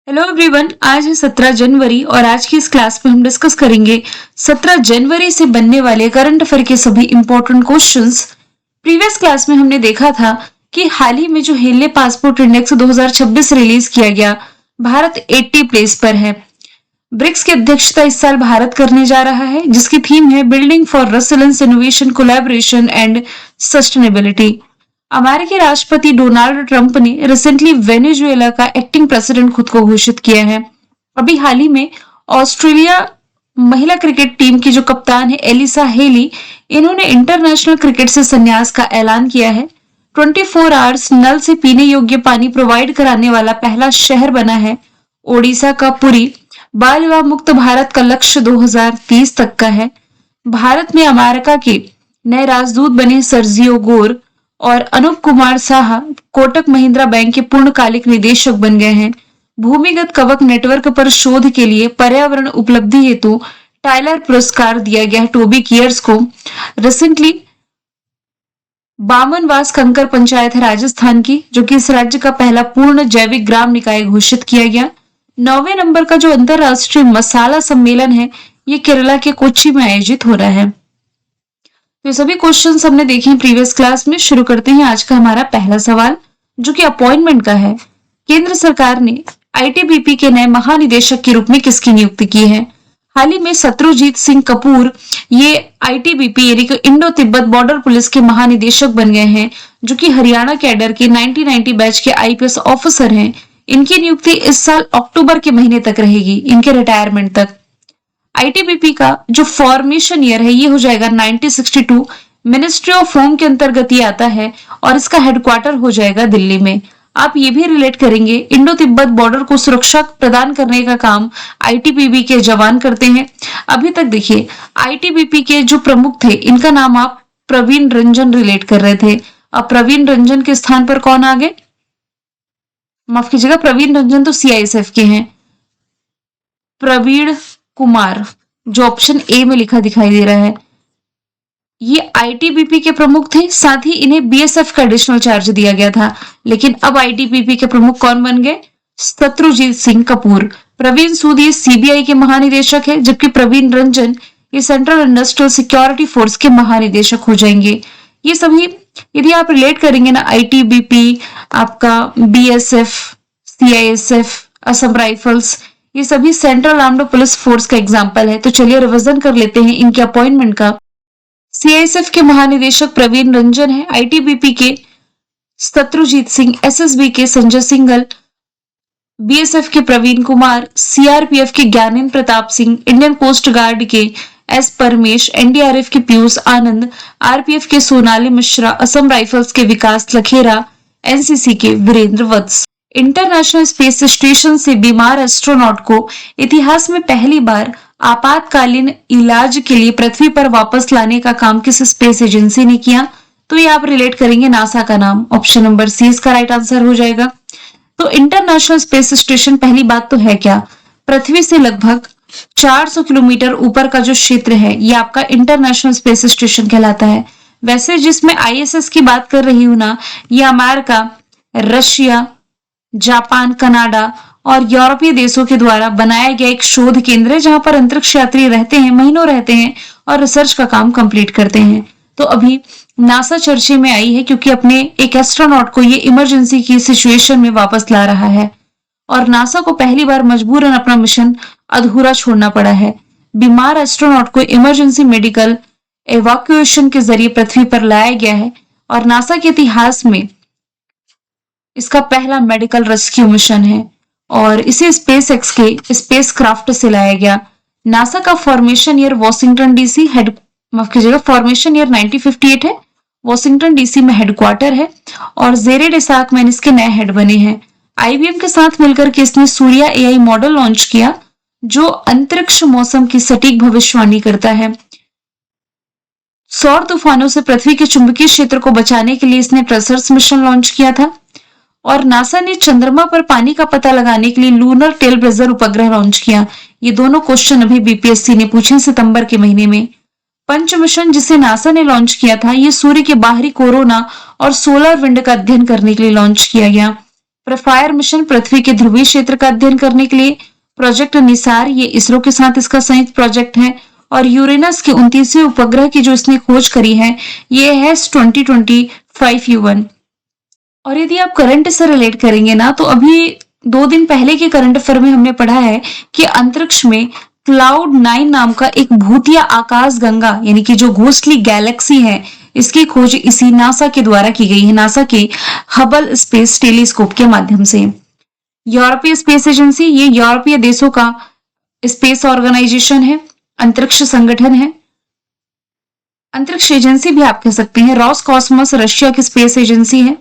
Hello everyone, आज है 17 जनवरी और आज की इस क्लास में हम डिस्कस करेंगे 17 जनवरी से बनने वाले करंट अफेयर के सभी इंपॉर्टेंट क्वेश्चंस। प्रीवियस क्लास में हमने देखा था कि हाल ही में जो हेले पासपोर्ट इंडेक्स 2026 रिलीज किया गया, भारत 80 प्लेस पर है। ब्रिक्स की अध्यक्षता इस साल भारत करने जा रहा है, जिसकी थीम है building for resilience, innovation, collaboration and sustainability. अमेरिकी राष्ट्रपति डोनाल्ड ट्रंप ने रिसेंटली वेनेजुएला का एक्टिंग प्रेसिडेंट खुद को घोषित किया है। अभी हाल ही में ऑस्ट्रेलिया महिला क्रिकेट टीम की जो कप्तान है एलिसा हेली, इन्होंने इंटरनेशनल क्रिकेट से संन्यास का ऐलान किया है। 24 आवर्स नल से पीने योग्य पानी प्रोवाइड कराने वाला पहला शहर बना है ओडिशा का पुरी। बाल विवाह मुक्त भारत का लक्ष्य 2030 तक का है। भारत में अमेरिका के नए राजदूत बने सर्जियो गोर और अनूप कुमार साहा कोटक महिंद्रा बैंक के पूर्णकालिक निदेशक बन गए हैं। भूमिगत कवक नेटवर्क पर शोध के लिए पर्यावरण उपलब्धि हेतु टाइलर पुरस्कार दिया गया है टोबी कियर्स को। रिसेंटली बामनवास कंकर पंचायत है राजस्थान की, जो कि इस राज्य का पहला पूर्ण जैविक ग्राम निकाय घोषित किया गया। 9वें नंबर का जो अंतरराष्ट्रीय मसाला सम्मेलन है, ये केरला के कोच्चि में आयोजित हो रहा है। तो सभी क्वेश्चंस हमने देखे हैं प्रीवियस क्लास में। शुरू करते हैं आज का हमारा पहला सवाल, जो कि अपॉइंटमेंट का है। केंद्र सरकार ने आईटीबीपी के नए महानिदेशक के रूप में किसकी नियुक्ति की है? हाल ही में शत्रुजीत सिंह कपूर ये आईटीबीपी यानी कि इंडो तिब्बत बॉर्डर पुलिस के महानिदेशक बन गए हैं, जो कि हरियाणा कैडर के 1990 बैच के आईपीएस ऑफिसर हैं। इनकी नियुक्ति इस साल अक्टूबर के महीने तक रहेगी, इनके रिटायरमेंट तक। आईटीबीपी का जो फॉर्मेशन ईयर है ये हो जाएगा 1962। मिनिस्ट्री ऑफ होम के अंतर्गत ये आता है और इसका हेडक्वार्टर हो जाएगा दिल्ली में। आप ये भी रिलेट करेंगे, इंडो तिब्बत बॉर्डर को सुरक्षा प्रदान करने का काम आईटीबीपी के जवान करते हैं। अभी तक देखिए, आईटीबीपी के जो प्रमुख थे इनका नाम आप प्रवीण रंजन रिलेट कर रहे थे। अब प्रवीण रंजन के स्थान पर कौन आ गए? माफ कीजिएगा, प्रवीण रंजन तो सीआईएसएफ के हैं। प्रवीण कुमार, जो ऑप्शन ए में लिखा दिखाई दे रहा है, ये आईटीबीपी के प्रमुख थे। साथ ही इन्हें बीएसएफ का एडिशनल चार्ज दिया गया था। लेकिन अब आईटीबीपी के प्रमुख कौन बन गए? शत्रुजीत सिंह कपूर। प्रवीण सूद ये सीबीआई के महानिदेशक है, जबकि प्रवीण रंजन ये सेंट्रल इंडस्ट्रियल सिक्योरिटी फोर्स के महानिदेशक हो जाएंगे। ये सभी यदि आप रिलेट करेंगे ना, आईटीबीपी, आपका बीएसएफ, सीआईएसएफ, असम राइफल्स, ये सभी सेंट्रल आर्म्ड पुलिस फोर्स का एग्जाम्पल है। तो चलिए रिवीजन कर लेते हैं इनके अपॉइंटमेंट का। सीआईएसएफ के महानिदेशक प्रवीण रंजन है, आईटीबीपी के शत्रुजीत सिंह, एसएसबी के संजय सिंघल, बीएसएफ के प्रवीण कुमार, सीआरपीएफ के Gyanendra Pratap Singh, Indian coast guard के एस परमेश, एनडीआरएफ के पीयूष आनंद, आरपीएफ के सोनाली मिश्रा, असम राइफल्स के विकास लखेरा, एनसीसी के वीरेंद्र वत्स। इंटरनेशनल स्पेस स्टेशन से बीमार एस्ट्रोनॉट को इतिहास में पहली बार आपातकालीन इलाज के लिए पृथ्वी पर वापस लाने का काम किस स्पेस एजेंसी ने किया? तो ये आप रिलेट करेंगे नासा का नाम। ऑप्शन नंबर सी इसका राइट आंसर हो जाएगा। तो इंटरनेशनल स्पेस स्टेशन, पहली बात तो है क्या, पृथ्वी से लगभग 400 किलोमीटर ऊपर का जो क्षेत्र है ये आपका इंटरनेशनल स्पेस स्टेशन कहलाता है। वैसे जिसमें आईएसएस की बात कर रही हूं ना, ये अमेरिका, रशिया, जापान, कनाडा और यूरोपीय देशों के द्वारा बनाया गया एक शोध केंद्र है, जहां पर अंतरिक्ष यात्री रहते हैं, महीनों रहते हैं और रिसर्च का काम कंप्लीट करते हैं। तो अभी नासा चर्चे में आई है क्योंकि अपने एक एस्ट्रोनॉट को ये इमरजेंसी की सिचुएशन में वापस ला रहा है और नासा को पहली बार मजबूरन अपना मिशन अधूरा छोड़ना पड़ा है। बीमार एस्ट्रोनॉट को इमरजेंसी मेडिकल एवाक्यूएशन के जरिए पृथ्वी पर लाया गया है और नासा के इतिहास में इसका पहला मेडिकल रेस्क्यू मिशन है और इसे स्पेस एक्स के स्पेस क्राफ्ट से लाया गया। नासा का फॉर्मेशन ईयर वॉशिंगटन डीसी माफ कीजिएगा, फॉर्मेशन ईयर 1958 है। वॉशिंगटन डीसी में हेडक्वार्टर है और जेरेड इसाकमैन इसके नए हेड बने हैं। आईबीएम के साथ मिलकर के इसने सूर्या एआई मॉडल लॉन्च किया, जो अंतरिक्ष मौसम की सटीक भविष्यवाणी करता है। सौर तूफानों से पृथ्वी के चुंबकीय क्षेत्र को बचाने के लिए इसने ट्रेसर्स मिशन लॉन्च किया था और नासा ने चंद्रमा पर पानी का पता लगाने के लिए लूनर टेलब्लेजर उपग्रह लॉन्च किया। ये दोनों क्वेश्चन अभी बीपीएससी ने पूछे सितंबर के महीने में। पंच मिशन जिसे नासा ने लॉन्च किया था, ये सूर्य के बाहरी कोरोना और सोलर विंड का अध्ययन करने के लिए लॉन्च किया गया। प्रोफायर मिशन पृथ्वी के ध्रुवीय क्षेत्र का अध्ययन करने के लिए, प्रोजेक्ट निसार ये इसरो के साथ इसका संयुक्त प्रोजेक्ट है, और यूरेनस के 29वें उपग्रह की जो इसने खोज करी है ये है 2025 U1। और यदि आप करंट से रिलेट करेंगे ना तो अभी 2 दिन पहले के करंट अफेयर में हमने पढ़ा है कि अंतरिक्ष में Cloud9 नाम का एक भूतिया आकाश गंगा यानी कि जो घोस्टली गैलेक्सी है इसकी खोज इसी नासा के द्वारा की गई है, नासा के हबल स्पेस टेलीस्कोप के माध्यम से। यूरोपीय स्पेस एजेंसी ये यूरोपीय देशों का स्पेस ऑर्गेनाइजेशन है, अंतरिक्ष संगठन है, अंतरिक्ष एजेंसी भी आप कह सकते हैं। रॉसकॉस्मोस रशिया की स्पेस एजेंसी है।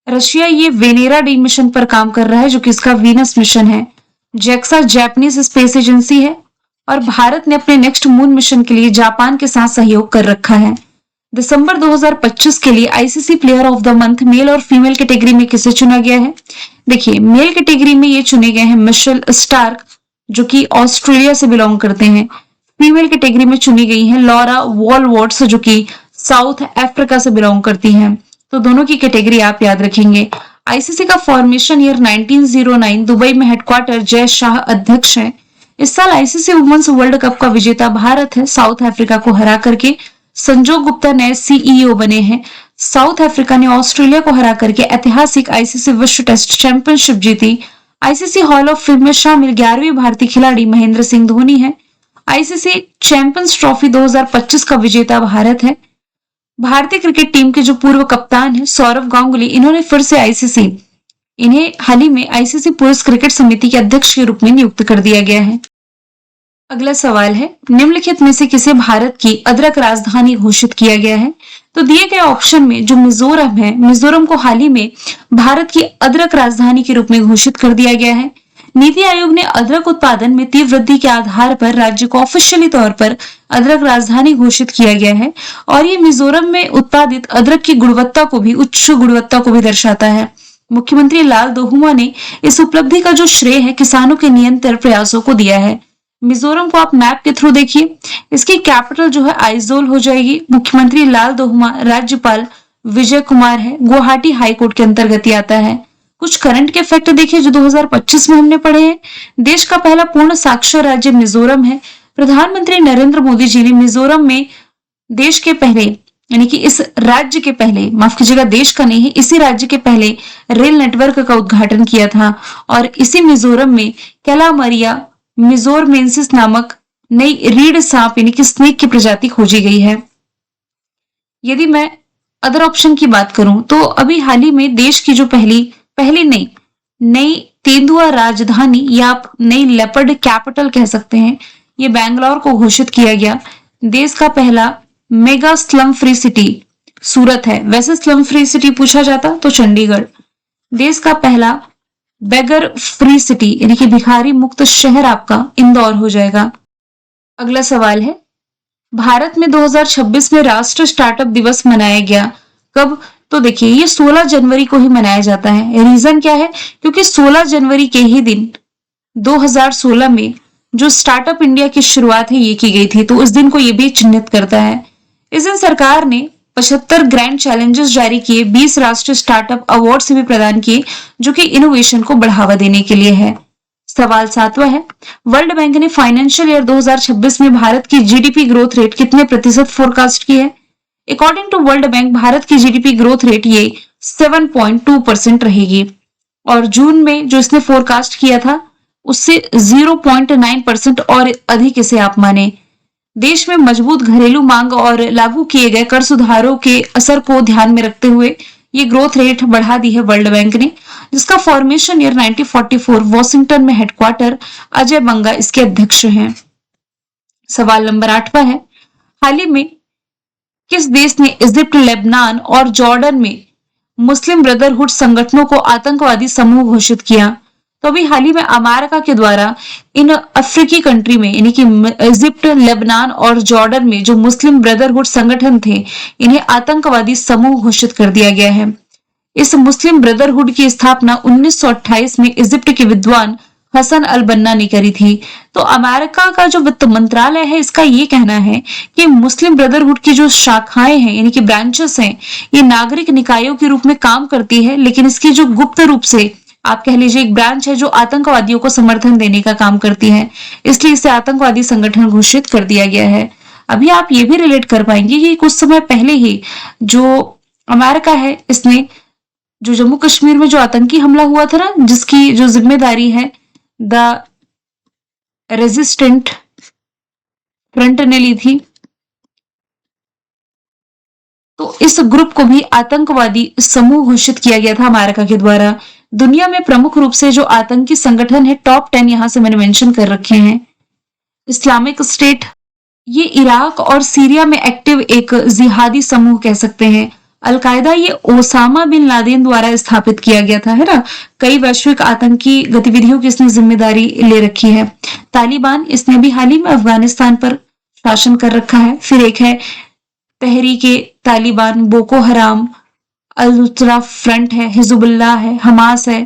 रशिया ये वेनेरा डी मिशन पर काम कर रहा है जो कि इसका वीनस मिशन है। जेक्सा जापानीज स्पेस एजेंसी है और भारत ने अपने नेक्स्ट मून मिशन के लिए जापान के साथ सहयोग कर रखा है। दिसंबर 2025 के लिए ICC player of the month male और फीमेल कैटेगरी में किसे चुना गया है? देखिए मेल कैटेगरी में ये चुने गए हैं मिशेल स्टार्क जो कि ऑस्ट्रेलिया से बिलोंग करते हैं। फीमेल कैटेगरी में चुनी गई है लॉरा वॉलवर्ट्स जो कि साउथ अफ्रीका से बिलोंग करती हैं। तो दोनों की कैटेगरी आप याद रखेंगे। आईसीसी का फॉर्मेशन ईयर 1909, दुबई में हेडक्वार्टर जय शाह अध्यक्ष है। इस साल आईसीसी वुमेन्स वर्ल्ड कप का विजेता भारत है, साउथ अफ्रीका को हरा करके। संजोग गुप्ता नए सीईओ बने हैं। साउथ अफ्रीका ने ऑस्ट्रेलिया को हरा करके ऐतिहासिक आईसीसी विश्व टेस्ट चैंपियनशिप जीती। आईसीसी हॉल ऑफ फेम में शामिल 11वीं भारतीय खिलाड़ी महेंद्र सिंह धोनी है। आईसीसी चैंपियंस ट्रॉफी 2025 का विजेता भारत है। भारतीय क्रिकेट टीम के जो पूर्व कप्तान है सौरव गांगुली, इन्होंने फिर से इन्हें हाल ही में आईसीसी पुरुष क्रिकेट समिति के अध्यक्ष के रूप में नियुक्त कर दिया गया है। अगला सवाल है निम्नलिखित में से किसे भारत की अदरक राजधानी घोषित किया गया है? तो दिए गए ऑप्शन में जो मिजोरम है, मिजोरम को हाल ही में भारत की अदरक राजधानी के रूप में घोषित कर दिया गया है। नीति आयोग ने अदरक उत्पादन में तीव्र वृद्धि के आधार पर राज्य को ऑफिशियली तौर पर अदरक राजधानी घोषित किया गया है और ये मिजोरम में उत्पादित अदरक की गुणवत्ता को भी, उच्च गुणवत्ता को भी दर्शाता है। मुख्यमंत्री लाल दोहुमा ने इस उपलब्धि का जो श्रेय है किसानों के निरंतर प्रयासों को दिया है। मिजोरम को आप मैप के थ्रू देखिए, इसकी कैपिटल जो है आइजोल हो जाएगी। मुख्यमंत्री लाल दोहुमा, राज्यपाल विजय कुमार है, गुवाहाटी हाईकोर्ट के अंतर्गत आता है। कुछ करंट के फैक्ट देखिए जो 2025 में हमने पढ़े हैं। देश का पहला पूर्ण साक्षर राज्य मिजोरम है। प्रधानमंत्री नरेंद्र मोदी जी ने मिजोरम में देश के पहले यानी कि इस राज्य के पहले, माफ कीजिएगा देश का नहीं है, इसी राज्य के पहले रेल नेटवर्क का उद्घाटन किया था और इसी मिजोरम में कैलामरिया मिजोरमेंसिस नामक नई रीढ़ सांप यानी कि स्नेक की प्रजाति खोजी गई है। यदि मैं अदर ऑप्शन की बात करूं तो अभी हाल ही में देश की जो पहली नई तेंदुआ राजधानी या आप नई लेपर्ड कैपिटल कह सकते हैं, ये बैंगलोर को घोषित किया गया। देश का पहला मेगा स्लम फ्री सिटी सूरत है, वैसे स्लम फ्री सिटी पूछा जाता तो चंडीगढ़। देश का पहला बेगर फ्री सिटी यानी कि भिखारी मुक्त शहर आपका इंदौर हो जाएगा। अगला सवाल है भारत में 2026 में राष्ट्रीय स्टार्टअप दिवस मनाया गया कब? तो देखिए ये 16 जनवरी को ही मनाया जाता है। रीजन क्या है? क्योंकि 16 जनवरी के ही दिन 2016 में जो स्टार्टअप इंडिया की शुरुआत है ये की गई थी, तो इस दिन को ये भी चिन्हित करता है। इस दिन सरकार ने 75 ग्रैंड चैलेंजेस जारी किए, 20 राष्ट्रीय स्टार्टअप अवार्ड भी प्रदान किए जो कि इनोवेशन को बढ़ावा देने के लिए है। सवाल 7वां है वर्ल्ड बैंक ने फाइनेंशियल ईयर 2026 में भारत की जीडीपी ग्रोथ रेट कितने प्रतिशत फोरकास्ट की है? According to world bank Bharat की जीडीपी ग्रोथ रेट ये 7.2% रहेगी और जून में जो इसने फोरकास्ट किया था उससे 0.9% और अधिक इसे आप माने। देश में मजबूत घरेलू मांग और लागू किए गए कर सुधारों के असर को ध्यान में रखते हुए ये ग्रोथ रेट बढ़ा दी है वर्ल्ड बैंक ने, जिसका फॉर्मेशन ईयर 1944 वॉशिंगटन में हेडक्वार्टर, अजय बंगा इसके अध्यक्ष हैं। सवाल नंबर 8वां है हाल ही में किस देश ने इजिप्ट, लेबनान और जॉर्डन में मुस्लिम ब्रदरहुड संगठनों को आतंकवादी समूह घोषित किया? तो अभी हाल ही में अमेरिका के द्वारा इन अफ्रीकी कंट्री में यानी कि इजिप्ट, लेबनान और जॉर्डन में जो मुस्लिम ब्रदरहुड संगठन थे इन्हें आतंकवादी समूह घोषित कर दिया गया है। इस मुस्लिम ब्रदरहुड की स्थापना 1928 में इजिप्ट के विद्वान हसन अल बन्ना ने करी थी। तो अमेरिका का जो वित्त मंत्रालय है इसका ये कहना है कि मुस्लिम ब्रदरहुड की जो शाखाएं हैं यानी कि ब्रांचेस हैं, ये नागरिक निकायों के रूप में काम करती है, लेकिन इसकी जो गुप्त रूप से आप कह लीजिए एक ब्रांच है जो आतंकवादियों को समर्थन देने का काम करती है, इसलिए इसे आतंकवादी संगठन घोषित कर दिया गया है। अभी आप ये भी रिलेट कर पाएंगे कि कुछ समय पहले ही जो अमेरिका है इसने जो जम्मू कश्मीर में जो आतंकी हमला हुआ था ना, जिसकी जो जिम्मेदारी है द रेजिस्टेंट फ्रंट ने ली थी, तो इस ग्रुप को भी आतंकवादी समूह घोषित किया गया था अमेरिका के द्वारा। दुनिया में प्रमुख रूप से जो आतंकी संगठन है, टॉप 10 यहां से मैंने मेंशन कर रखे हैं। इस्लामिक स्टेट, ये इराक और सीरिया में एक्टिव एक जिहादी समूह कह सकते हैं। अलकायदा, ये ओसामा बिन लादेन द्वारा स्थापित किया गया था, है ना। कई वैश्विक आतंकी गतिविधियों की इसने जिम्मेदारी ले रखी है। तालिबान, इसने भी हाल ही में अफगानिस्तान पर शासन कर रखा है। फिर एक है Tehreek-e Taliban, Boko Haram, al-Nusra Front है, हिजबुल्लाह है, हमास है,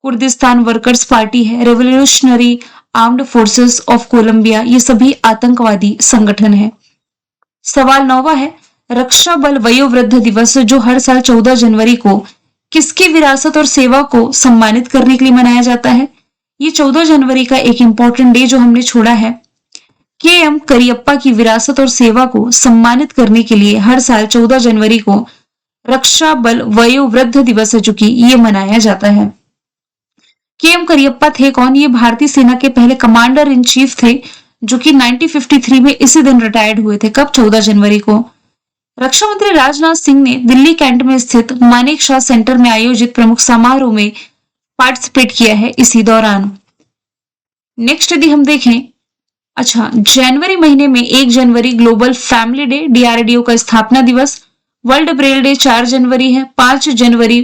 कुर्दिस्तान वर्कर्स पार्टी है, Revolutionary Armed Forces of Colombia, ये सभी आतंकवादी संगठन है। सवाल 9वां है, रक्षा बल वयोवृद्ध दिवस जो हर साल 14 जनवरी को किसकी विरासत और सेवा को सम्मानित करने के लिए मनाया जाता है? ये 14 जनवरी का एक इंपॉर्टेंट डे जो हमने छोड़ा है, के.एम. करियप्पा की विरासत और सेवा को सम्मानित करने के लिए हर साल 14 जनवरी को रक्षा बल वयोवृद्ध दिवस है जो कि ये मनाया जाता है। के.एम. करियप्पा थे कौन? ये भारतीय सेना के पहले कमांडर इन चीफ थे जो कि 1953 में इसी दिन रिटायर्ड हुए थे। कब? 14 जनवरी को। रक्षा मंत्री राजनाथ सिंह ने दिल्ली कैंट में स्थित मानेक शॉ सेंटर में आयोजित प्रमुख समारोह में पार्टिसिपेट किया है इसी दौरान। नेक्स्ट यदि हम देखें, अच्छा, जनवरी महीने में 1 जनवरी ग्लोबल फैमिली डे, डीआरडीओ का स्थापना दिवस। वर्ल्ड ब्रेल डे 4 जनवरी है। 5 जनवरी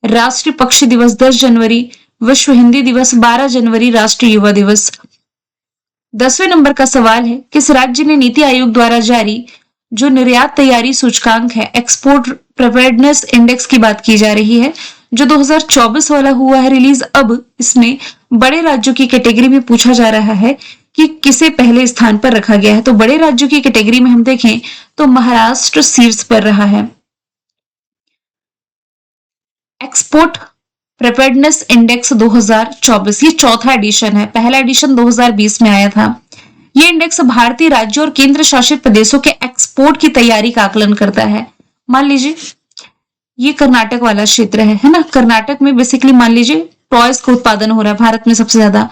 राष्ट्रीय पक्षी दिवस। 10 जनवरी विश्व हिंदी दिवस। 12 जनवरी राष्ट्रीय युवा दिवस। 10वें नंबर का सवाल है, किस राज्य ने नीति आयोग द्वारा जारी जो निर्यात तैयारी सूचकांक है, एक्सपोर्ट प्रिपेयर्डनेस इंडेक्स की बात की जा रही है, जो 2024 वाला हुआ है रिलीज, अब इसमें बड़े राज्यों की कैटेगरी में पूछा जा रहा है कि किसे पहले स्थान पर रखा गया है। तो बड़े राज्यों की कैटेगरी में हम देखें तो महाराष्ट्र शीर्ष पर रहा है। एक्सपोर्ट प्रिपेयर्डनेस इंडेक्स 2024, ये चौथा एडिशन है। पहला एडिशन 2020 में आया था। ये इंडेक्स भारतीय राज्यों और केंद्र शासित प्रदेशों के एक्सपोर्ट की तैयारी का आकलन करता है। मान लीजिए ये कर्नाटक वाला क्षेत्र है ना। कर्नाटक में बेसिकली मान लीजिए टॉयज का उत्पादन हो रहा है भारत में सबसे ज्यादा,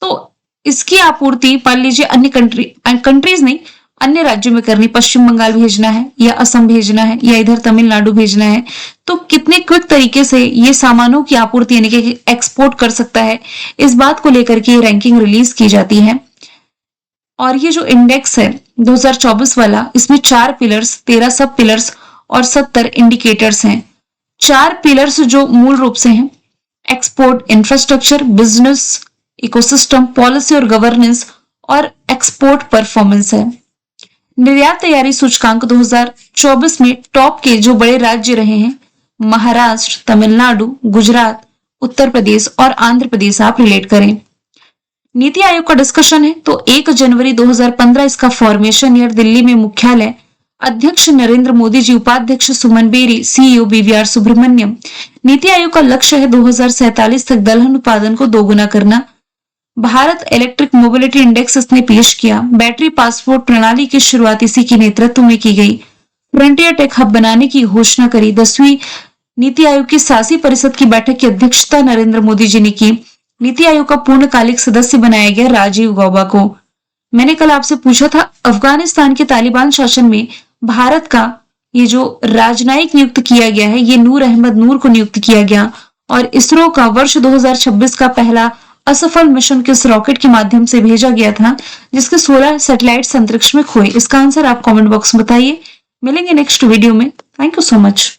तो इसकी आपूर्ति मान लीजिए अन्य कंट्रीज नहीं, अन्य राज्यों में करनी, पश्चिम बंगाल भेजना है या असम भेजना है या इधर तमिलनाडु भेजना है, तो कितने क्विक तरीके से ये सामानों की आपूर्ति यानी कि एक्सपोर्ट कर सकता है, इस बात को लेकर के रैंकिंग रिलीज की जाती है। और ये जो इंडेक्स है 2024 वाला, इसमें 4 पिलर्स, 13 सब पिलर्स और 70 इंडिकेटर्स हैं। 4 पिलर्स जो मूल रूप से हैं export infrastructure, business ecosystem, policy और गवर्नेंस, और एक्सपोर्ट परफॉर्मेंस है। निर्यात तैयारी सूचकांक 2024 में टॉप के जो बड़े राज्य रहे हैं, महाराष्ट्र, तमिलनाडु, गुजरात, उत्तर प्रदेश और आंध्र प्रदेश, आप रिलेट करें। नीति आयोग का डिस्कशन है तो 1 जनवरी 2015 इसका फॉर्मेशन ईयर, दिल्ली में मुख्यालय, अध्यक्ष नरेंद्र मोदी जी, उपाध्यक्ष सुमन berry, CEO BVR Subramaniam. NITI Aayog का लक्ष्य है 2047 तक दलहन उत्पादन को दोगुना करना। भारत इलेक्ट्रिक मोबिलिटी इंडेक्स इसने पेश किया। बैटरी पासपोर्ट प्रणाली की शुरुआत इसी के नेतृत्व में की गई। फ्रंटियर टेक हब बनाने की घोषणा करी। 10वीं नीति आयोग की शासी परिषद की बैठक की अध्यक्षता नरेंद्र मोदी जी ने की। नीति आयोग का पूर्णकालिक सदस्य बनाया गया राजीव गौबा को। मैंने कल आपसे पूछा था अफगानिस्तान के तालिबान शासन में भारत का ये जो राजनयिक नियुक्त किया गया है, ये नूर अहमद नूर को नियुक्त किया गया। और इसरो का वर्ष 2026 का पहला असफल मिशन किस रॉकेट के माध्यम से भेजा गया था, जिसके 16 सैटेलाइट्स अंतरिक्ष में खोए? इसका आंसर आप कमेंट बॉक्स में बताइए। मिलेंगे नेक्स्ट वीडियो में। Thank you so much.